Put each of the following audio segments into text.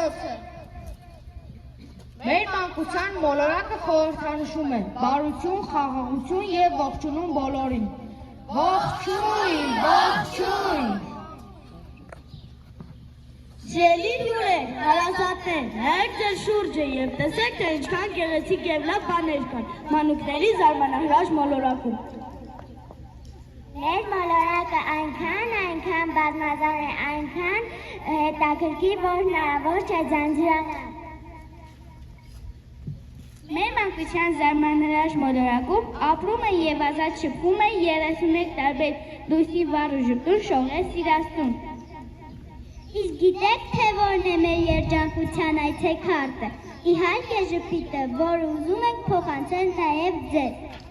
հայոց է։ Մեր մանկության մոլորակը խորհրդանշում է բարություն, խաղաղություն և ողջունում բոլորին։ Ողջույն, ողջույն։ Սիրելի հյուրեր, հարազատներ, նայեք ձեր շուրջը և տեսեք, թե ինչքան գեղեցիկ և լավ բաներ կան մանուկների զարմանահրաշ մոլորակում։ Մեր մոլորակը այնքան բազմազան է, այնքան հետաքրքիր, որ հնարավոր չէ ձանձրանալ։ Մեր մանկության զարմանահրաշ մոլորակում ապրում են և ազատ շփվում են 31 տարբեր լույսի վառ ու ժպտուն շողեր սիրաստուն։ Իսկ գիտեք, թե որն է մեր երջանկության այցեքարտը։ Իհարկե ժպիտը, որ ուզում ենք փոխանցել նաև ձեզ։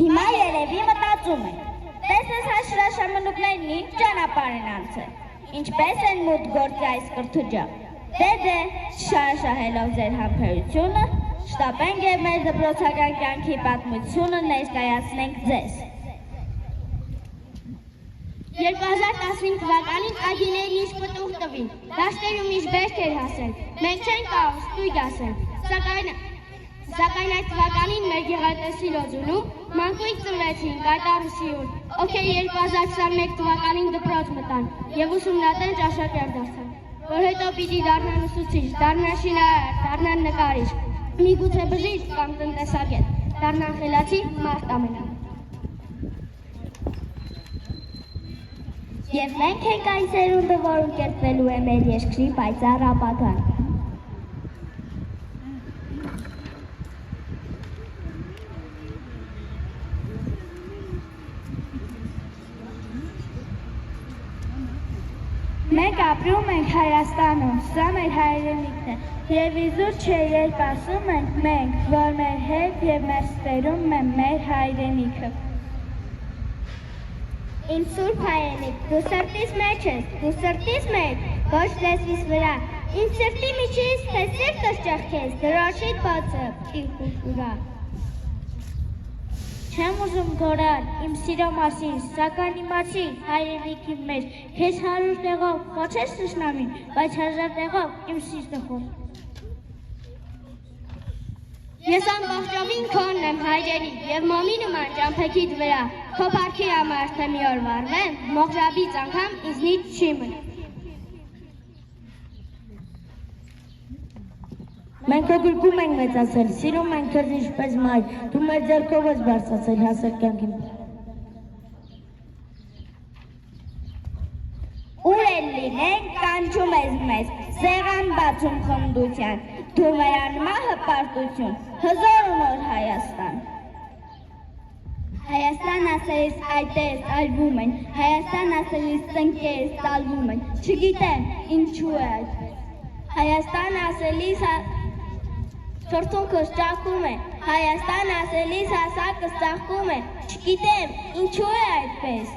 Հիմա երևի մտածում եք, տեսես հայ շրաշամանուկներն ինչ ճանապարհ են անցել, ինչպես են մուտք գործի այս կրթուջը։ Դե, շարաշահելով ձեր համբերությունը, շտապենք և մեր դպրոցական կյանքի պատմությունը ներկայացնենք ձեզ։ 2015 թվականին ագիներն ինչ պտուղ տվին, դաշտերում ինչ բերք էր հասել, մենք չենք կարող ստույգ ասել, սակայն այդ թվականին մեր գեղատեսի լոձունում մանկույց ծնվեցին կայտառուսիուն, ովքեր 2021 թվականին դպրոց մտան և ուսումնատենչ աշակերտ դարձան, որ հետո պիտի դառնան ուսուցիչ, դառնան շինարար, դառնան նկարիչ, միգուցե բժիշկ կամ տնտեսագետ, դառնան խելացի մարդ ամենան։ Եվ մենք ենք այն սերունդը, որը կերտվելու է մեր երկրի պայծառ ապագան։ Մենք ապրում ենք Հայաստանում, սա մեր հայրենիքն է, և իզուր չէ, երբ ասում ենք մենք, որ մեր հետ և մեր ստերում է մեր հայրենիքը։ Իմ սուրբ հայրենիք, դու սրտիս մեջ ես, դու սրտիս մեջ, ոչ լեզվիս վրա, իմ սրտի միջից, թե սիրտս ճեղքես, դրոշիդ բացը, իհուր ուրա։ Չեմ ուզում գոռալ իմ սիրո մասին, սակայն իմացի հայրենիքի մեջ, քեզ 100 տեղով խոչես թշնամին, բայց 1000 տեղով իմ սիրտը խոր։ Ես ամբողջովին քոնն եմ հայրենի և մոմի նման ճամփեքիդ վրա, քո փառքի համար թե մի օր վառվեմ, մողջաբից անգամ ինձնից չի մնա։ Մենք օգուտում ենք մեծացել, սիրում ենք քեզ ինչպես մայր, դու մեր ձեռքով ես բարձրացել հասել կյանքին։ Ուր էլ լինենք, կանչում ես մեզ, սեղան բացում խնդության, դու մեր անմահ հպարտություն, հզոր ու նոր Հայաստան։ Հայաստան ասելիս այտես ալվում են, Հայաստան ասելիս ծնկերս տալվում են, չգիտեմ ինչու է այդպես։ Հայաստան ասելիս Շորթունքս ճախում է, Հայաստան ասելիս հասակս ծաղկում է, չգիտեմ ինչու է այդպես։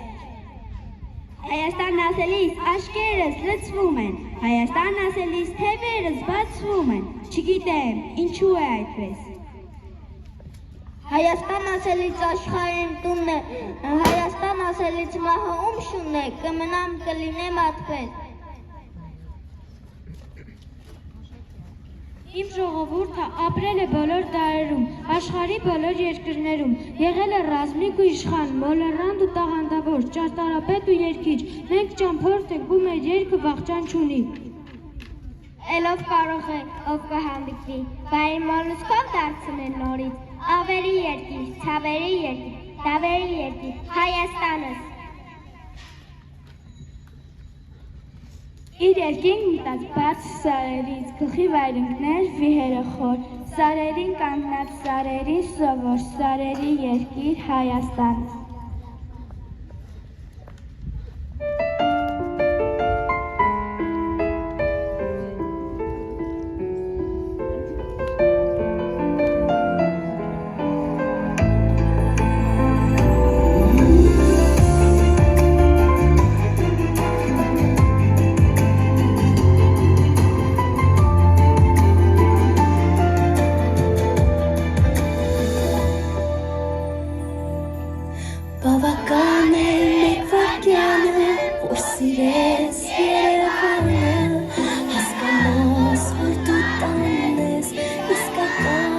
Հայաստան ասելիս աշկերս լցվում են, Հայաստան ասելիս թևերս բացվում են, չգիտեմ ինչու է այդպես։ Հայաստան ասելից աշխարհին տունն է, Հայաստան ասելից մահը ում շունն է, կմնամ կլինեմ այդպես։ Իմ ժողովուրդը ապրել է բոլոր դարերում, աշխարհի բոլոր երկրներում, եղել է ռազմիկ ու իշխան, մոլորանդ ու տաղանդավոր, ճարտարապետ ու երգիչ, մենք ճամփորդ ենք ու մեր երգը վախճան չունի։ Էլ ով կարող է, ով կհանդիպվի, վայր մոլուսկով դարձնել նորից, ավերի երկիր, ցավերի երկիր, դավերի երկիր, Հայաստանս։ Իր երկինք մտած բաց սարերից, գլխի վայրընկներ, վիհերը խոր, սարերին կանգնած սարերին սովոր, սարերի երկիր Հայաստան։ Բավական է մեկ վարկյանը, որ սիրես Երևանը, հասկանաս, որ դու տանն ես, իսկական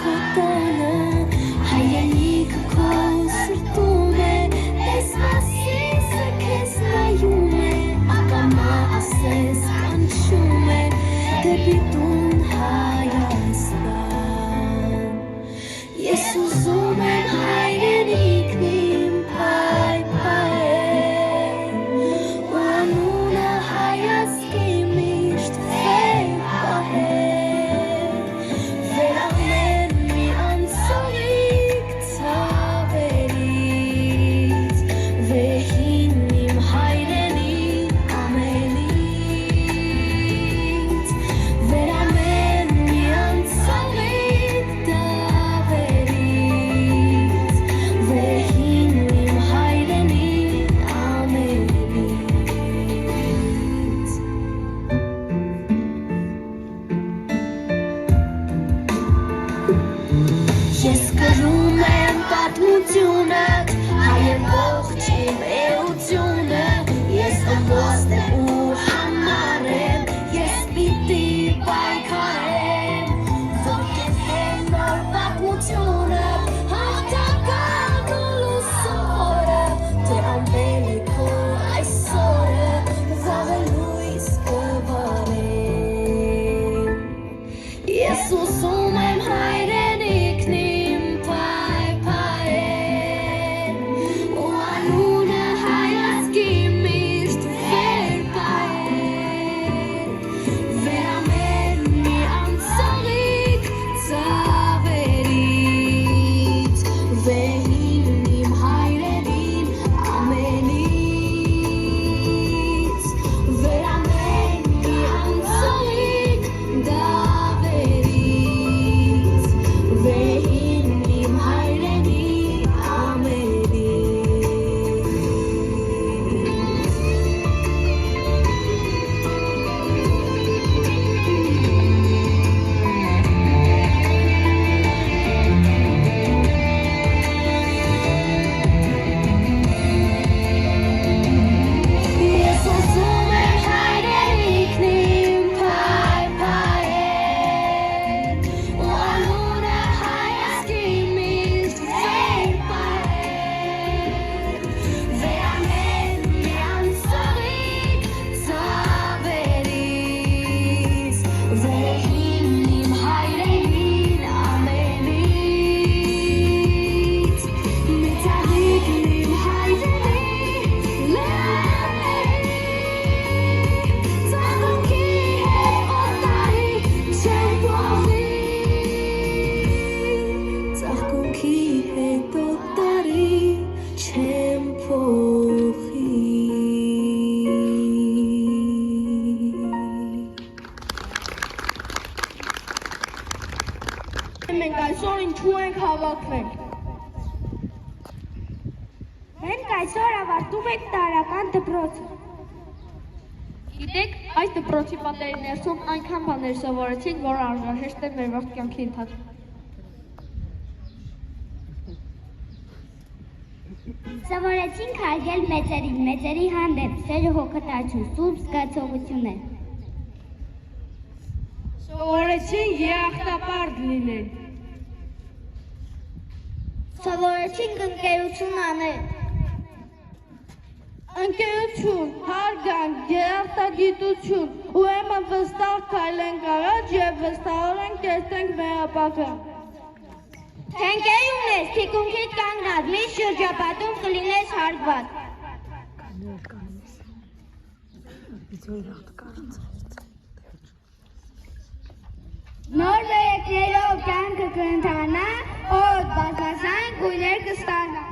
քո տանը, հայրենիքը քո սրտում է, ես ասիսը քեզ նայում է, ակամա ասես կանչում է, դեպի տուն Հայաստան, ես ուզում եմ հայրենիքն Ես կրում եմ պատմությունը, հայեր ողջ իմ էությունը, ես ըմբոստ եմ ու համար եմ, ես պիտի պայքարեմ, որ կենթեմ նոր պատմությունը, հաղթական ու լուսավորը, թե անվել է քո այսօրը, վաղը լույս կվարեմ, ես ուզում եմ հայրենիքն իմ Մենք այսօր ինչու ենք հավաքվել։ Մենք այսօր ավարտում ենք տարական դպրոցը։ Գիտեք, այս դպրոցի պատերի ներսում այնքան բաներ սովորեցինք, որ անհրաժեշտ է մեր ողջ կյանքի ընթացքում։ Սովորեցինք հարգել մեծերին, մեծերի հանդեպ, սերը հոգատարություն, սուրբ զգացողություններ։ Սովորեցինք երախտապարտ լինել։ Սովորեցինք ընկերություն անել։ Ընկերություն, հարգանք, երախտագիտություն, ուրեմն վստահ քայլենք առաջ եւ վստահորեն կերտենք մեր ապագան։ Թենքեր ունես, թիկունքիդ կանգնած, միշտ շրջապատում կլինես հարգված։ Նոր վերեկներով կյանքը կընթանա, օդ բազմազան գույներ կստանա։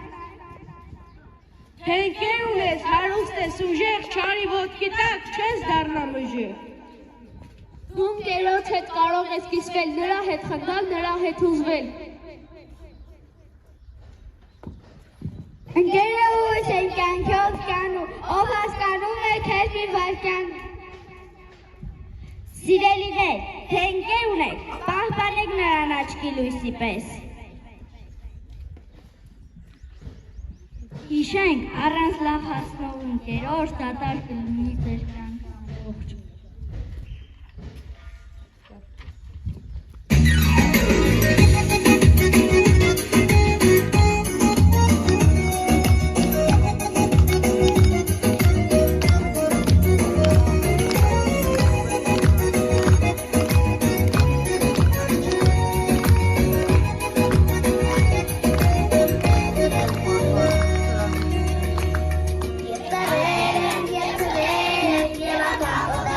Թենքեր ունես, հարուստ ես, ուժեղ, չարի ոտքի տակ, չես դառնա մժեղ։ Դու ընկերոջ հետ կարող ես կիսվել, նրա հետ խնդալ, նրա հետ հուզվել։ Ընկերը ույս են կյանքով կյանում, ով հասկանում է քեզ մի վարկյան։ Սիրելիներ, թե ընկեր ունեք, պահպանեք նրան աչքի լույսի պես։ Հիշենք, առանց լավ հասնող ընկերոջ դատարկ կլինի ձեր կյանքը ամբողջ։ Եվ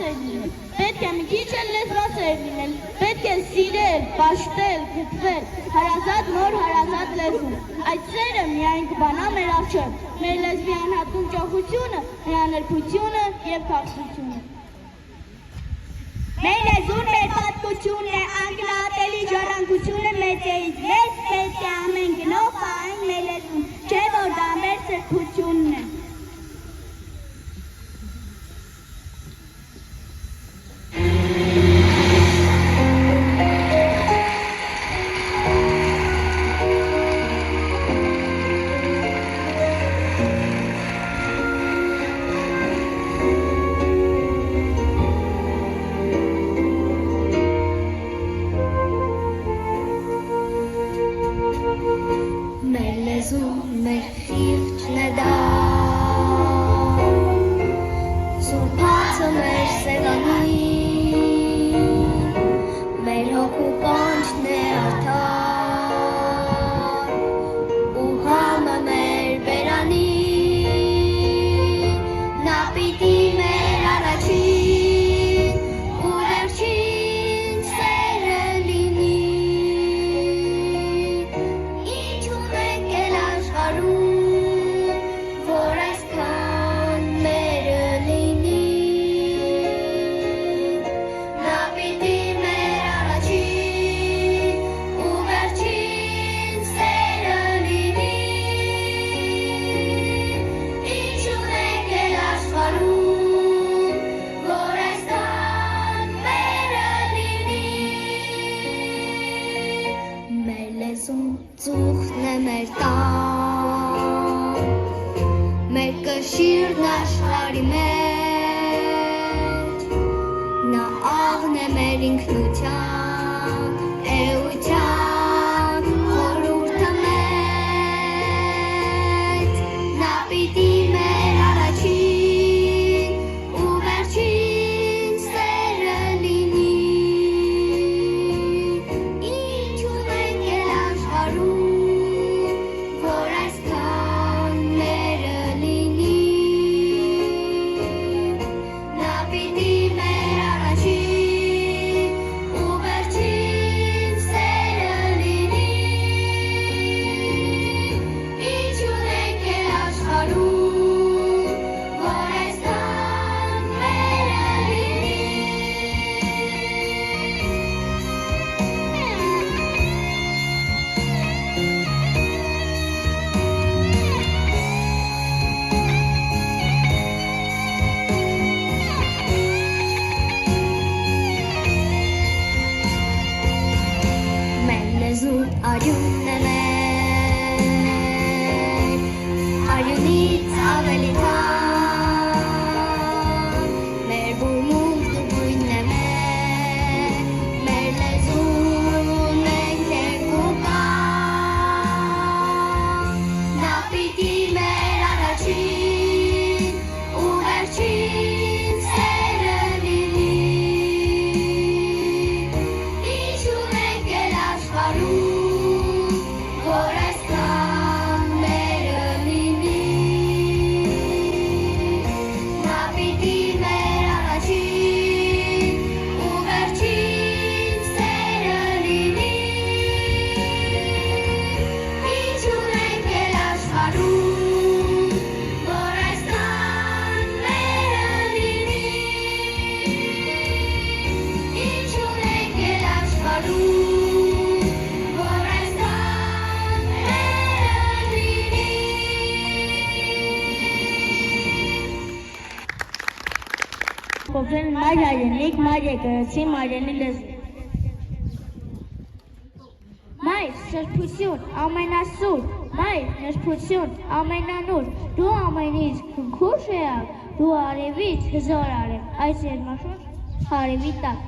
բարձր լինել, պետք է մի քիչ էլ լեզվասեր լինել, պետք է սիրել, պաշտել, գտվել, հարազատ նոր հարազատ լեզու։ Այդ սերը միայն կբանա մեր առջև, մեր լեզվի անհատում ճոխությունը, հիաներգությունը և քաղցրությունը։ Մեր լեզուն մեր պատմությունն է, անկրատելի ժառանգությունը մեծերից, մեզ պետք է ամեն գնով պահենք մեր լեզուն, չէ որ դա մեր սրբությունն է։ Մեր խիղճն է դա, սուրբացը մեր սեղանին, մեր հոգու կանչն է արդար, ու համը մեր բերանին, նա պիտի մեր առաջին ու վերջին սերը լինի, ինչ ունենք էլ աշխարհում, որ այսքան մերը լինի, նա պիտի մեր առաջին ու վերջին սերը լինի, ինչ ունենք էլ աշխարհում, որ այսքան մերը լինի, մեր լեզուն ծուխն է մեր տան, մեր կշիռն աշխարհի մեջ, նա աղն է մեր ինքնության, էության, խորհուրդը մեծ, նա պիտի մեր առաջին ու վերջին սերը լինի, ինչ ունենք էլ աշխարհում, որ այսքան մերը լինի, նա պիտի մեր առաջին ու վերջին սերը լինի, ինչ ունենք էլ աշխարհում, որ այսքան մերը լինի։ Մեր լեզուն արյունն է մեր, արյունից ավելի թան, մեր բուրմունքն ու բույնն է մեր լեզուն մենք երկու կան, նա պիտի մեր առաջին ու վերջին սերը լինի, ինչ ունենք էլ աշխարհում, որ այսքան մերը լինի, նա պիտի մեր առաջին ու վերջին սերը լինի, ինչ ունենք էլ աշխարհում, որ այսքան մերը լինի, ինչ ունենք էլ աշխարհում, որ այսքան մերը լինի։ Փոքրեն մայր հայրենիք, մայր եկեղեցի, մայրենի լեզու։ Մայր սրբություն, ամենասուրբ, մայր նրբություն, ամենանուր, դու ամենից քնքուշ եակ, դու արևից հզոր արև, այս երմաշուն հարևի տակ։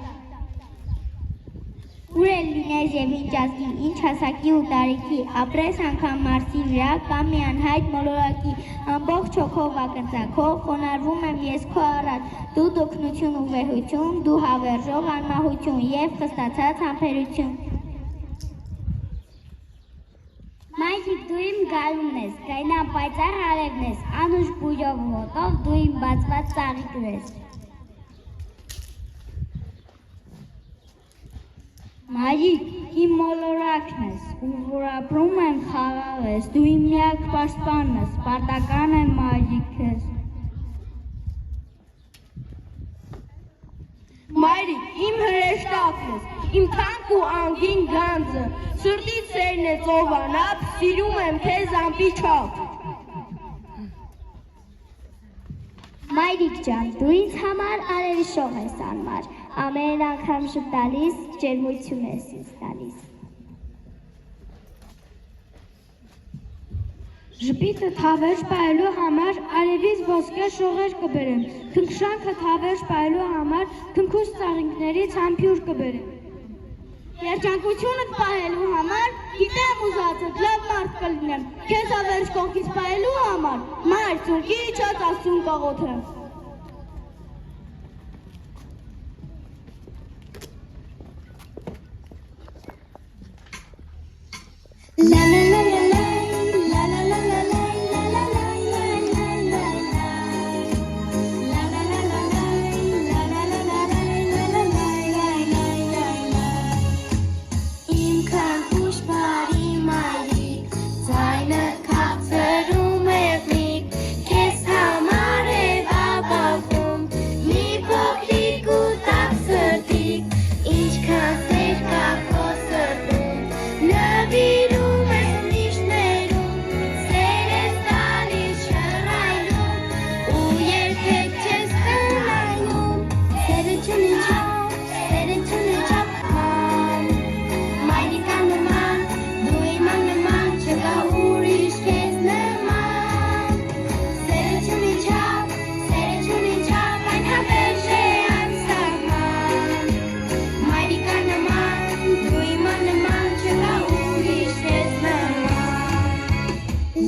Ուր էլ լինես և ինչ ազգի, ինչ հասակի ու տարիքի, ապրես անգամ Մարսի վրա կամ մի անհայտ մոլորակի, ամբողջ հոգով ակնծակով խոնարհվում եմ ես քո առաջ, դու օգնություն ու վեհություն, դու հավերժող անմահություն և խստացած համբերություն։ Մայրիկ դու իմ գալունն ես, գայնան պայծառ արևն ես, անուշ բույրով ու հոտով դու իմ բացված ծաղիկն ես։ Մայրիկ, իմ մոլորակն ես, ու որ ապրում եմ խաղաղ ես, դու իմ միակ պաշտպանն ես, պարտական եմ մայրիկ ես։ Մայրիկ, իմ հրեշտակն ես, իմ թանկ ու անգին գանձը, սրտից սերն է ծովանապ, սիրում եմ քեզ ամպիչապ։ Մայրիկ ջան, դու ինձ համար արևի շող ես անմար, ամեն անգամ շպտալիս, ջերմություն ես ինձ տալիս։ Ժպիտը թավերջ պայելու համար արևից ոսկե շողեր կբերեմ, քնքշանքը թավերջ պայելու համար քնքուս ծաղինքներից համբյուր կբերեմ։ Երջանկությունդ պահելու համար, գիտեմ ուզածդ, լավ մարդ կլինեմ, քեզ ավերջ կողքից պահելու համար, մայր ծուրկի իջած աստուն կաղոթեմ։ La la la la la la la la la la la la la la la la Իմ քանքուշ բարի մայրիկ, ձայնը քաղցրում է միկ, քեզ համար է բաբախում, մի փոքրիկ ու տաք սրտիկ, ինչքան սեր կա քո սրտում, նվիրում ես միշտներում, սեր ես տալիս շռայլում, ու երբեք չես տնայնում, սերը չունի չափ, սերը չունի չափ, Մայրիկան նման, դու իման նման, չկա ուրիշ քեզ նման, սերը չունի չափ, այն հավերժ է անսահման, Մայրիկան նման, դու իման նման, չկա ուրիշ քեզ նման,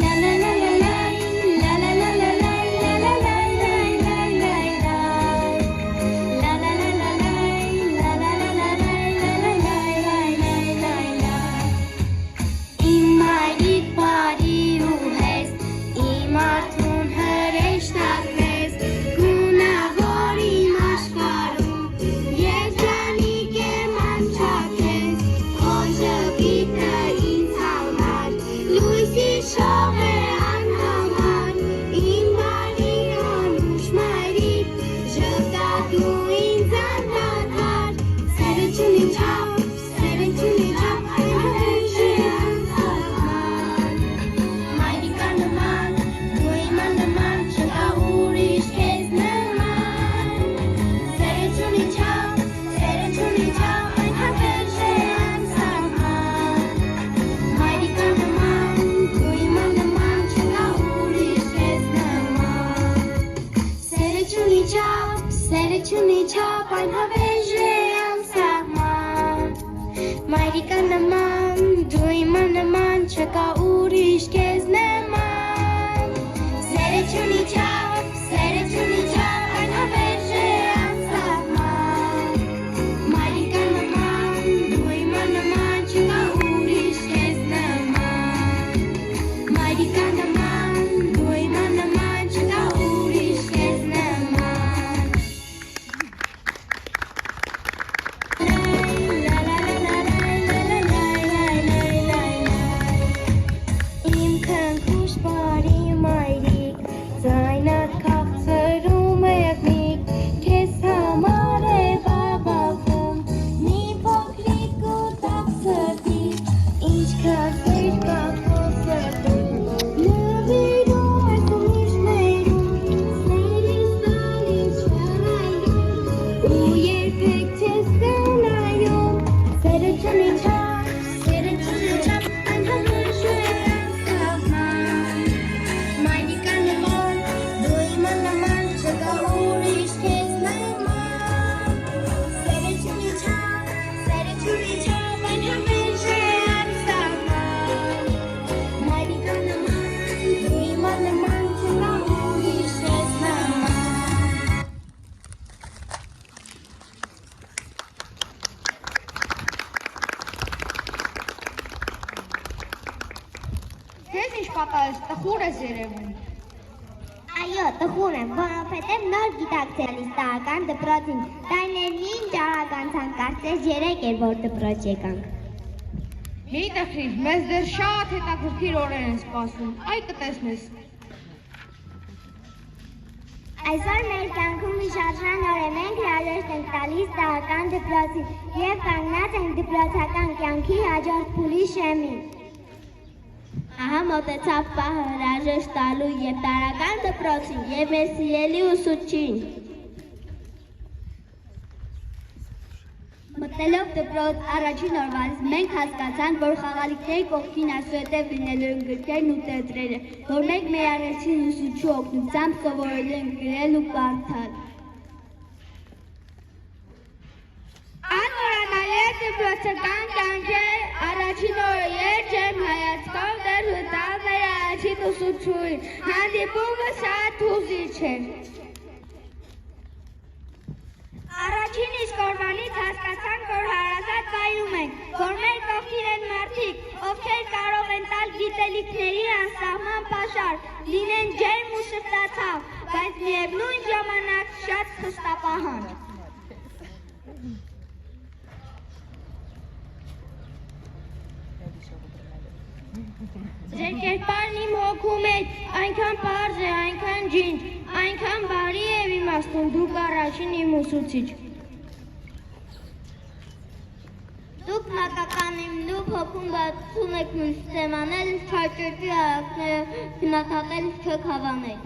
La la la la la, la la la la la, la la la la la la La la la la la, la la la la la, la Իմ մայրիկ բարի ու հես, իմ արդուն հրեշտակն ես, գունավոր իմ աշխարհում, երջանիկ եմ անչափ ես, քո ժպիտը ինձ համար, լույսի շող է անհամար, իմ բարի անուշ մայրիկ, ժպտա դու ինձ անդադար, սերը չունի չափ, այն հավերժ է անսահման, Մայրիկան նման, դու իման նման, չկա ուրիշ քեզ նման, սերը չունի չափ, այն հավերժ է անսահման, Մայրիկան նման, դու իման նման, չկա ուրիշ քեզ նման, սերը չունի չափ, այն հավերժ է անսահման, Մայրիկան նման, դու իման նման, չկա ուրիշ քեզ նման, սերը չունի չափ, այն հավերժ է անսահման, Մայրիկան նման, դու իման նման, չկա ուրիշ քեզ նման, Մայրիկան նման, դու իման նման, չկա ուրիշ քեզ նման Իմ քնքուշ բարի մայրիկ, ձայնդ քաղցրում է միկ, քեզ համար է բաբախում, մի փոքրիկ ու տաք սրտիկ, ինչքան սեր կա քո սրտում, նվիրում ես ուրիշներում, սեր ես տալիս շռայլում, ու երբեք չես տնայում, սերը չունի չափ, այն հավերժ է անսահման, Մայրիկան նման, դու իման նման, չկա ուրիշ քեզ նման, սերը չունի չափ, այն հավերժ է անսահման, Մայրիկան նման, դու իման նման, չկա ուրիշ քեզ նման Քեզ ինչ պատահեց, տխուր ես երևում։ Այո, տխուր եմ, որովհետև նոր գիտակցելիս տաղական դպրոցին տարիներն ինչ արագ անցան, կարծես 3 էր, որ դպրոց եկանք։ Մի տխրիր, մեզ դեռ շատ հետաքրքիր օրեր են սպասում, այ կտեսնես։ Այսօր մեր կյանքում մի շարժման օր է, մենք հրաժեշտ ենք տալիս տաղական դպրոցին և կանգնած ենք դպրոցական կյանքի հաջորդ փուլի շեմին։ Ահա մոտեցավ պահը հրաժեշտ տալու և տարրական դպրոցին և մեր սիրելի ուսուցչին։ Մտնելով դպրոց առաջին օրվանից մենք հասկացանք, որ խաղալիքների կողքին այսուհետև լինելու են գրքերն ու տետրերը, որ մենք մեր առաջին ուսուցչու օգնությամբ սովորելու ենք գրել ու կարդալ։ Անմոռանալի է դպրոցական կյանքի առաջին օրը, երբ ջերմ հայացքով դեռ հտավ մեր առաջին ուսուցչուին, հանդիպումը շատ հուզիչ էր։ Առաջին իսկ օրվանից հասկացանք, որ հարազատ վայրում ենք, որ մեր կողքին են մարդիկ, ովքեր կարող են տալ գիտելիքների անսահման պաշար, լինեն ջերմ ու շփտացավ, բայց միևնույն ժամանակ շատ խստապահանջ։ Ձեր կերպարն իմ հոգու մեջ այնքան պարզ է, այնքան ջինջ, այնքան բարի և իմաստուն, դուք առաջին իմ ուսուցիչ։ Դուք մակական իմ նուբ հոգում բացում եք մույս թեմանել, չաճերտի արակները գնաթատել չեք հավանել։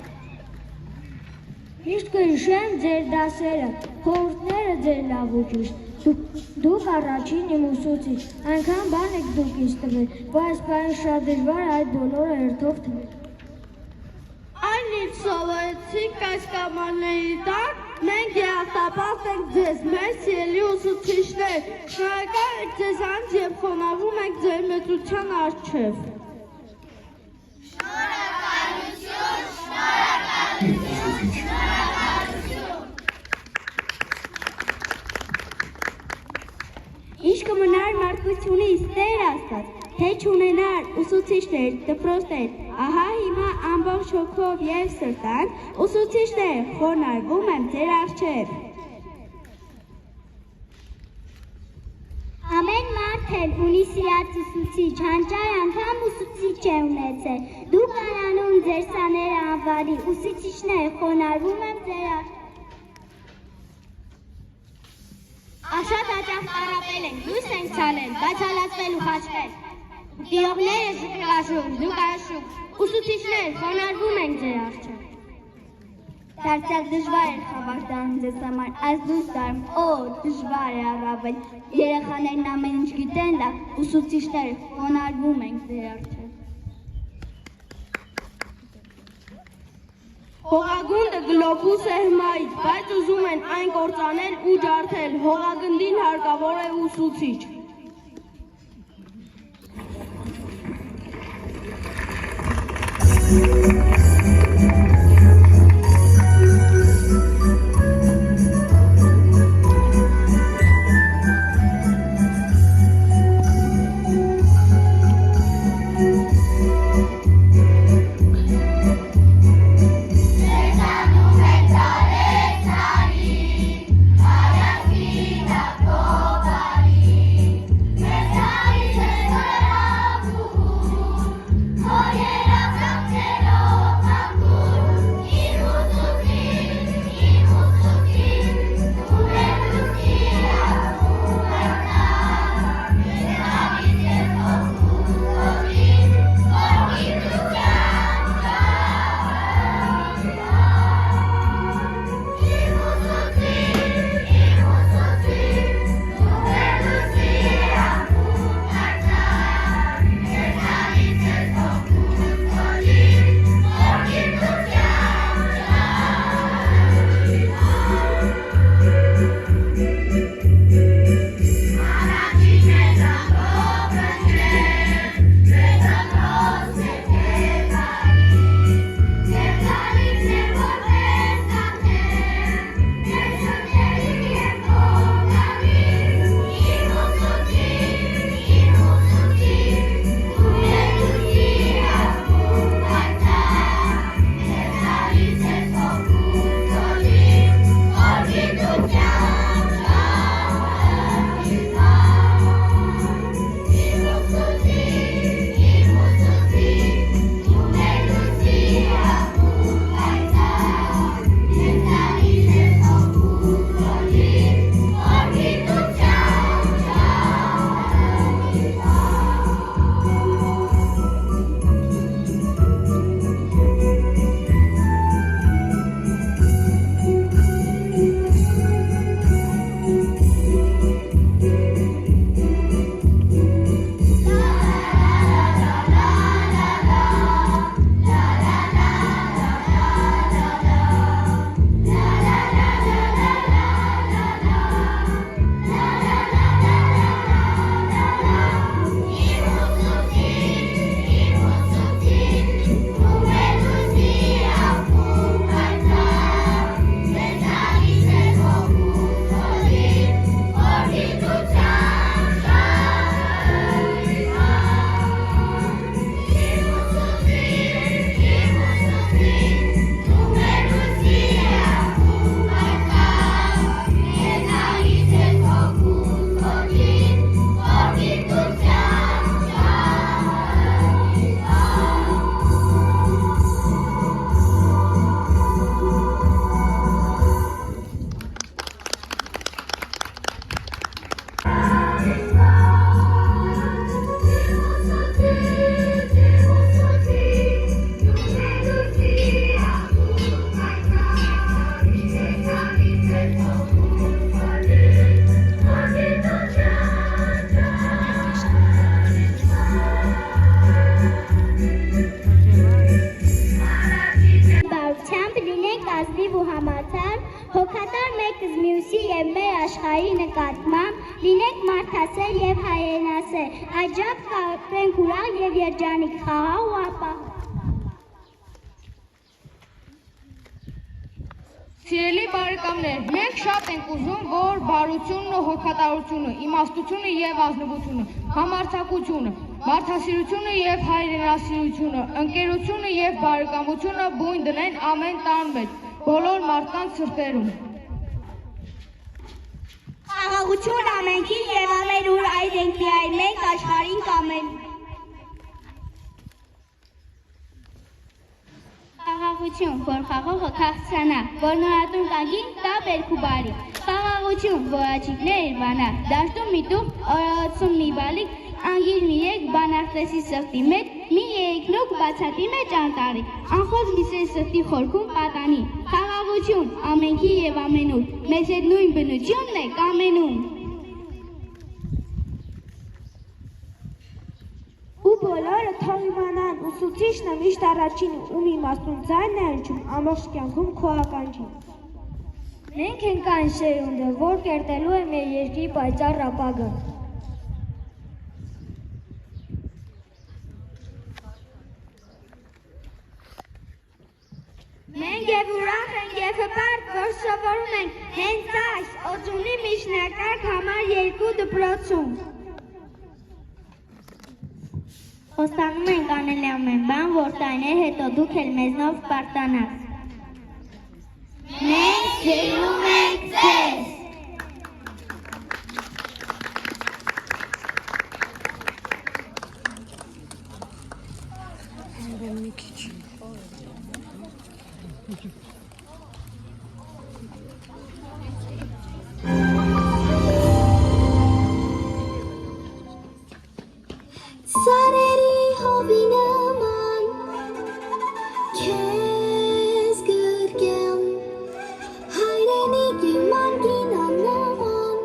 Միշտ կհիշեմ ձեր դասերը, խորհուրդները ձեր լավ ու ճիշտ։ Դուք առաջին իմ ուսուցիչ, այնքան բան եք դուք ինձ տվել, բայց պայն շատ դժվար այդ բոլորը հերթով թվել։ Այնից սովորեցիք այս կամարների տակ, մենք երախտապատ ենք ձեզ, մեր սիրելի ուսուցիչներ, շնորհակալ ենք ձեզանց և խոնարհվում ենք ձեր մեծության առջև։ Ինչ կմնար մարդկությունից, Տեր Աստված, թե չունենար ուսուցիչներ, դպրոցներ, ահա հիմա ամբողջ հոգով և սրտան, ուսուցիչներ, խոնարհվում եմ ձեր առջև։ Ամեն մարդ էլ ունի սիրած ուսուցիչ, հանճար անգամ ուսուցիչ է ունեցել։ Դուք անանուն ձեր սաները անվարի, ուսուցիչներ, խոնարհվում եմ ձեր առջև։ Շատ հաճախ տառապել ենք, լույս ենք ցալել, բայց հալածվել ու խաչվել։ Տիրողները զգացում, դուք աշխուք, ուսուցիչներ, խոնարհվում ենք ձեր առջև։ Դարձյալ դժվար էր խավարտանում ձեզ համար, այս դուրս դարում, դժվար է առավել։ Երեխաներն ամեն ինչ գիտեն լավ, ուսուցիչներ, խոնարհվում ենք ձեր առջև։ Հողագունդը գլոբուս է հմայից, բայց ուզում են այն կործանել ու ջարդել, հողագնդին հարկավոր է ուսուցիչ։ Oh, yeah, մեկս մյուսի եւ մեր աշխարհի նկատմամբ լինենք մարդասեր եւ հայրենասեր, այջապ կապենք ուրախ եւ երջանիկ խաղաղ ու ապահով։ Սիրելի բարեկամներ, մենք շատ ենք ուզում, որ բարությունն ու հոգատարությունը, իմաստությունը եւ ազնվությունը, համարձակությունը, մարդասիրությունը եւ հայրենասիրությունը, ընկերությունը եւ բարեկամությունը բույն դնեն ամեն տան մեջ, բոլոր մարդկանց սրտերում։ Խաղաղություն ամենքին եւ ամենուր այդ ենք միայն մենք աշխարհին կամեն։ Խաղաղություն, որ խաղողը քաղցանա, որ նորատուն կանգի, տա բերքու բարի։ Խաղաղություն, որ աչիկներ բանա, դաշտում մի տուղ, օրացում մի բալիկ, անգիր մի եկ, բանախտեսի սրտի մեջ, մի երիքնուկ բացատի մեջ անտարի, անխոզ մի սեր սրտի խորքում պատանի։ Խաղաղություն, ամենքի եւ ամենուր, մեզ հետ նույն բնությունն է կամենում։ Ու բոլորը թող իմանան, ուսուցիչն միշտ առաջին ում իմաստուն ձայնն է հնչում ամբողջ կյանքում քո ականջին։ Մենք ենք այն սերունդը, որ կերտելու է մեր երկրի պայծառ ապագան։ Մենք եւ ուրախ ենք եւ հպարտ, որ սովորում ենք հենց այս Օձունի միջնակարգ համար 2 դպրոցում։ Խոստանում ենք անել ամեն բան, որ տարիներ հետո դուք էլ մեզնով պարտանաք։ Մենք սիրում ենք ձեզ։ Սարերի հովինաման քեզ գրկեմ հայրենիքի մանգինանաման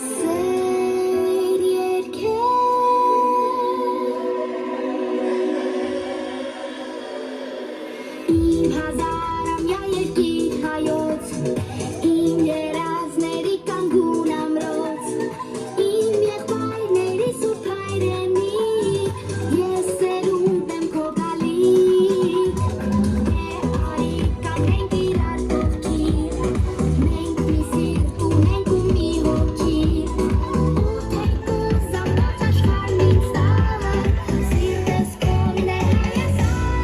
սեր երկեմ իմ հազարամյա երկիր հայոց իմ երազների կանգուն ամրոց իմ եղբայրների սուրբ հայրենի ես սերունդ եմ քո գալիք արի կանգնենք իրար կողքին մենք մի սիրտ ունենք ու մի հոգի ու թեկուզ ամբողջ աշխարհն ինձ տանը սիրտս քոնն է Հայաստան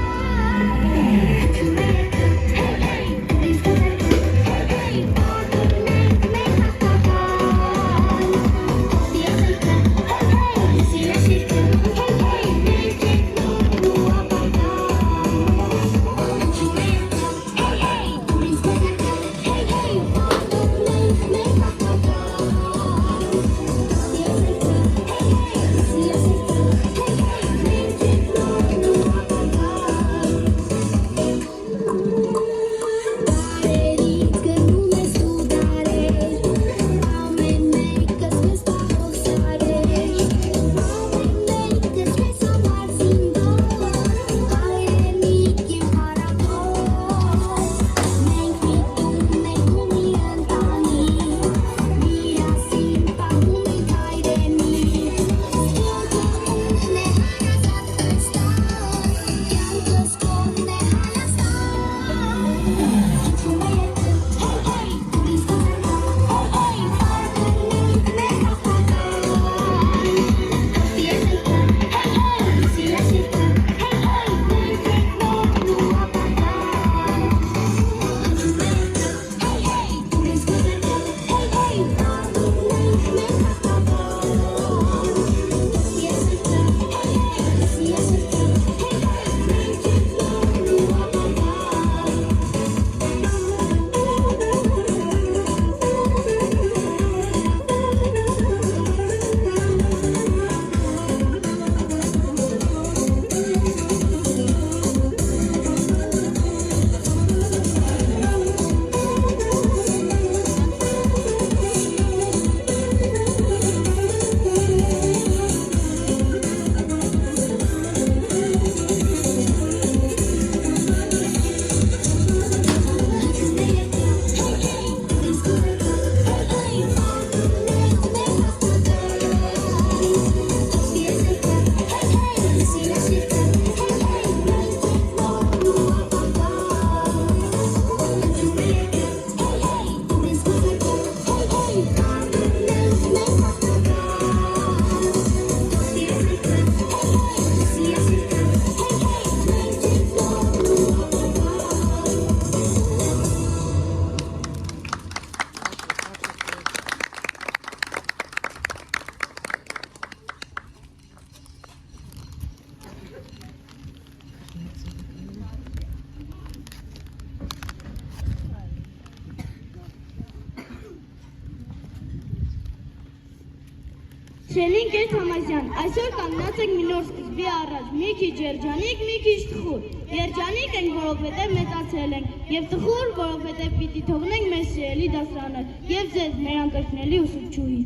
Շելին Կեր Թամասյան, այսօր կանգնած ենք մի նոր սկզբի առաջ, մի քիչ երջանիկ, մի քիչ տխուր։ Երջանիկ ենք, որովհետև մեծացել ենք, եւ տխուր, որովհետև պիտի թողնենք մեր սիրելի դասարանը եւ ձեզ, մեր անկրկնելի ուսուցչուհի։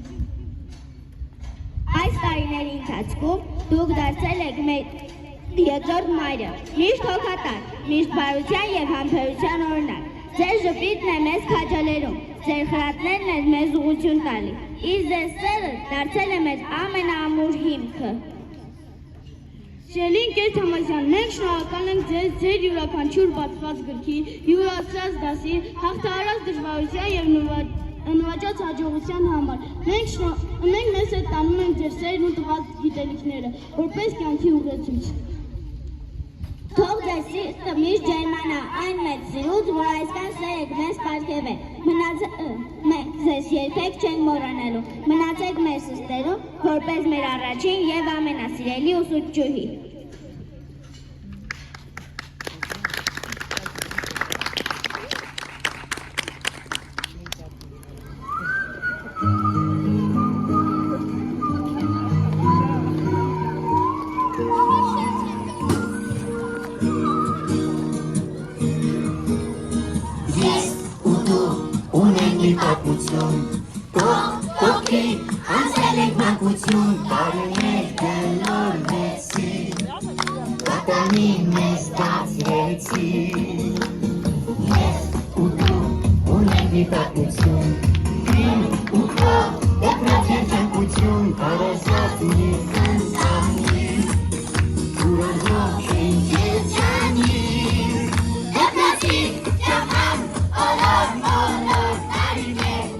Այս տարիների ընթացքում դուք դարձել եք մեր երկրորդ մայրը, միշտ հոգատար, միշտ բարության եւ համբերության օրինակ։ Ձեր ժպիտն է մեզ քաջալերում, ձեր խրատներն են մեզ ուղղություն տալի։ Իսկ ձեր սերը դարձել է մեր ամենաամուր հիմքը։ Շելին Կեր Թամասյան, մենք շնորհակալ ենք ձեր յուրաքանչյուր բացված գրքի, յուրացրած դասի, հաղթահարած դժվարության եւ նվաճած հաջողության համար։ Մենք մեզ հետ տանում ենք ձեր սերն ու տված գիտելիքները, որպես կյանքի ուղեցույց։ Թող ձեր սիրտը միշտ ջերմանա այն մեծ սիրուց, որ այսքան սեր եք մեզ պարգևել։ Մենք ձեզ երբեք չենք մոռանալու։ Մնացեք մեր սրտերում, որպես մեր առաջին եւ ամենասիրելի ուսուցչուհի։ Անցել ենք մանկություն, տարիներ գլորվեցի, պատանի մեզ դարձրեցի։ Ես ու դու ունենք մի պատմություն, իմ ու քո դեպրած երջանկություն, կարեզած մի խնդանի, ուրոք ենք երջանի, դեպրացի ճապան, օլոր, տարիներ,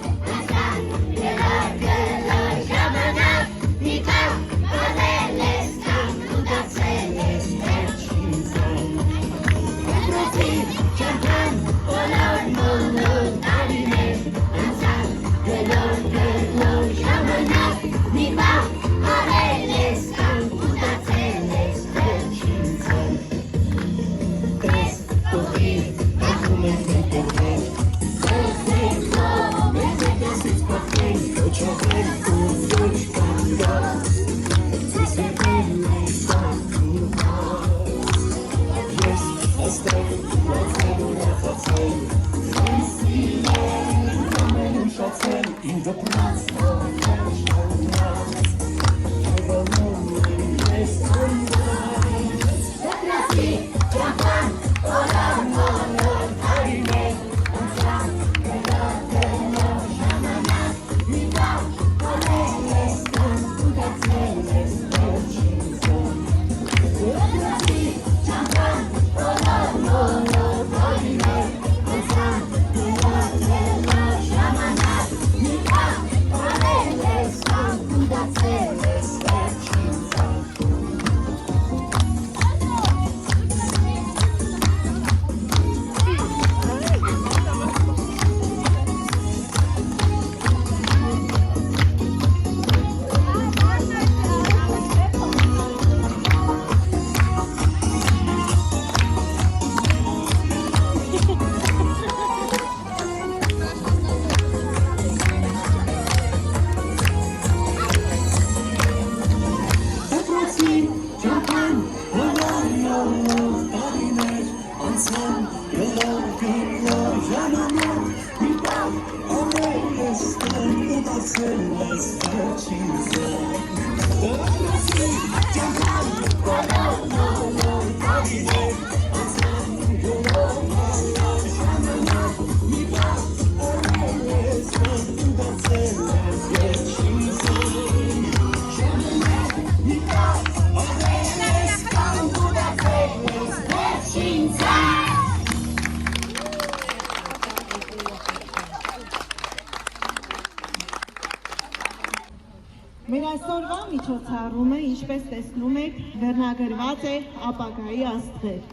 Մեր այսօրվա միջոցառումը, ինչպես տեսնում եք, վերնագրված է ապագայի աստղեր։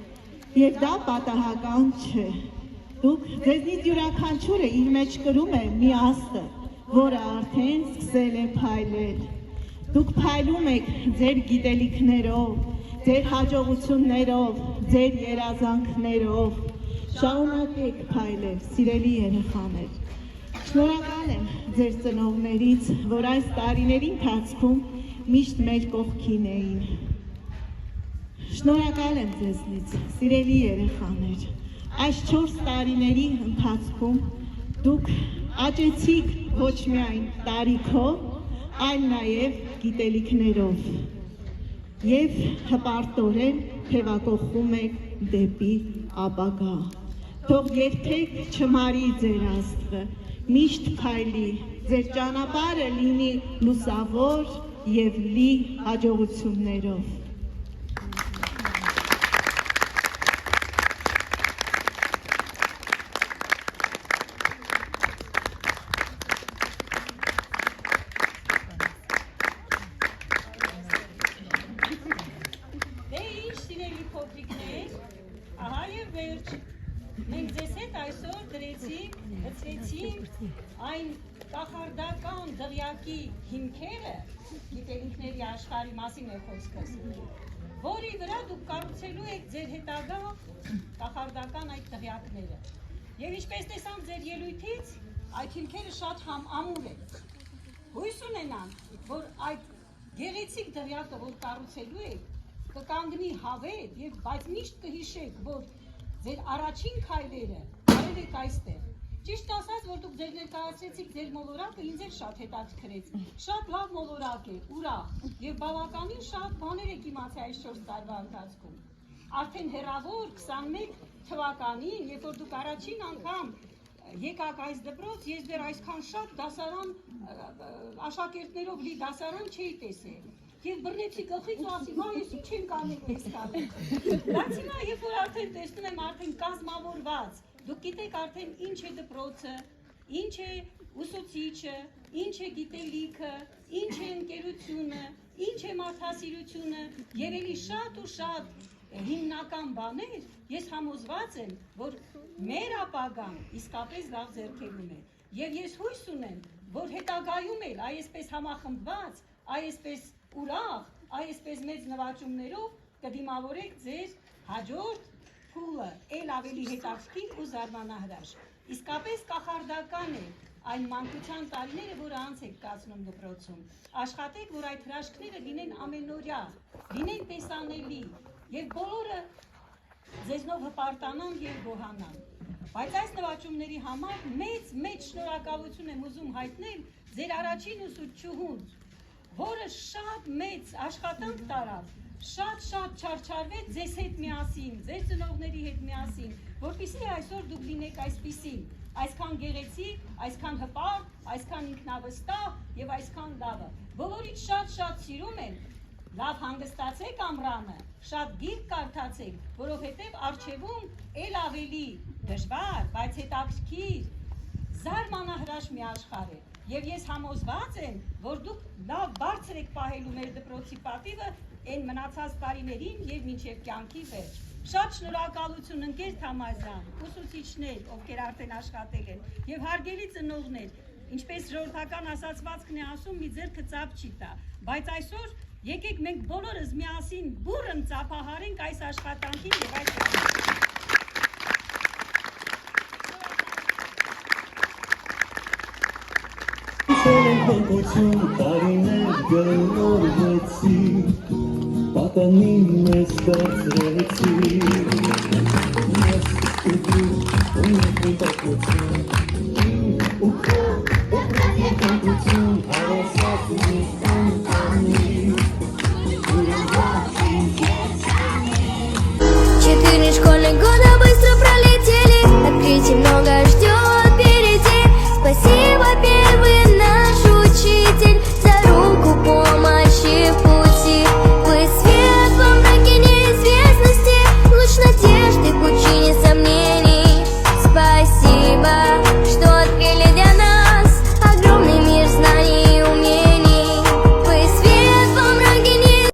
Եվ դա պատահական չէ։ Դուք ձեզնից յուրաքանչյուրը իր մեջ կրում է մի աստղ, որը արդեն սկսել է փայլել։ Դուք փայլում եք ձեր գիտելիքներով, ձեր հաջողություններով, ձեր երազանքներով։ Շարունակեք փայլել, սիրելի երեխաներ։ Շնորհակալ եմ ձեր ծնողներից, որ այս տարիների ընթացքում միշտ մեր կողքին էին։ Շնորհակալ եմ ձեզնից, սիրելի երեխաներ, այս 4 տարիների ընթացքում դուք աճեցիք ոչ միայն տարիքով, այլ նաև գիտելիքներով և հպարտորեն թևակողում եք դեպի ապագա։ Թող երբեք չմարի ձեր աստղը, միշտ քայլի, ձեր ճանապարհը լինի լուսավոր և լի հաջողություններով։ Դե ինչ սիրելի փոքրիկներ, ահա եւ վերջ։ Մենք ձեզ հետ այսօր դրեցինք, լցրեցինք այն կախարդական դղյակի հիմքերը, գիտելիքների աշխարհի մասին է խոսքս, որի վրա դուք կառուցելու եք ձեր հետագա կախարդական այդ դղյակները։ Եվ ինչպես տեսանք ձեր ելույթից, այդ հիմքերը շատ ամուր են։ Հույս ունենանք, որ այդ գեղեցիկ դղյակը, որ կառուցելու եք, կկանգնի հավետ եւ բայց միշտ կհիշեք, որ ձեր առաջին քայլերը արել եք այստեղ։ Ճիշտ ասած, որ դուք ձեր ներկայացրեցիք ձեր մոլորակը, ինձ էլ շատ հետաքրքրեց։ Շատ լավ մոլորակ է, ուրախ եւ բավականին շատ բաներ եք իմացել այս 4 տարվա ընթացքում։ Արդեն հեռավոր 21 թվականին, երբ որ դուք առաջին անգամ եկաք այս դպրոց, ես դեռ այսքան շատ դասարան աշակերտներով լի դասարան չէի տեսել։ Եվ բռնեցի գլխից ու ասի, ես ինչ եմ կանելու ես կանը։ Բայց հիմա, երբ որ արդեն տեսնում եմ արդեն կազմավորված, դուք գիտեք արդեն ինչ է դպրոցը, ինչ է ուսուցիչը, ինչ է գիտելիքը, ինչ է ընկերությունը, ինչ է մարդասիրությունը եւ էլի շատ ու շատ հիմնական բաներ, ես համոզված եմ, որ մեր ապագան իսկապես լավ ձեռքերում է։ Եվ ես հույս ունեմ, որ հետագայում էլ այսպես համախմբված, այսպես ուրախ, այսպես մեծ նվաճումներով կդիմավորեք ձեր հաջորդ փուլը, ել ավելի հետաքրքիր ու զարմանահրաշ։ Իսկապես կախարդական է այն մանկության տարիները, որը անց եք կացնում դպրոցում։ Աշխատեք, որ այդ հրաշքները լինեն ամենօրյա, լինեն տեսանելի եւ բոլորը ձեզնով հպարտանան եւ գոհանան։ Բայց այս նվաճումների համար մեծ շնորհակալություն եմ ուզում հայտնել ձեր առաջին ուսուցչուհուն, որը շատ մեծ աշխատանք տարավ, շատ չարչարվեց ձեզ հետ միասին, ձեր ծնողների հետ միասին, որպեսզի այսօր դուք լինեք այսպիսին, այսքան գեղեցիկ, այսքան հպարտ, այսքան ինքնավստահ եւ այսքան լավը։ Բոլորից շատ սիրում են, լավ հանգստացեք ամռանը, շատ գիրք կարդացեք, որովհետեւ առջևում ել ավելի դժվար, բայց հետաքրքիր, զարմանահրաշ մի աշխարհ է։ Եվ ես համոզված եմ, որ դուք լավ բարձր եք պահելու մեր դպրոցի պատիվը այն մնացած տարիներին եւ մինչեւ կյանքի վերջ։ Շատ շնորհակալություն ընկեր Թամազյան, ուսուցիչներ, ովքեր արդեն աշխատել են, եւ հարգելի ծնողներ, ինչպես ժողովրդական ասացվածքն է ասում, մի ձեռքը ծափ չի տա, բայց այսօր եկեք մենք բոլորս միասին բուռն ծափահարենք այս աշխատանքին եւ այս Հոգություն տարիներ գնորվեցի, պատանին մեզ դարձրեցի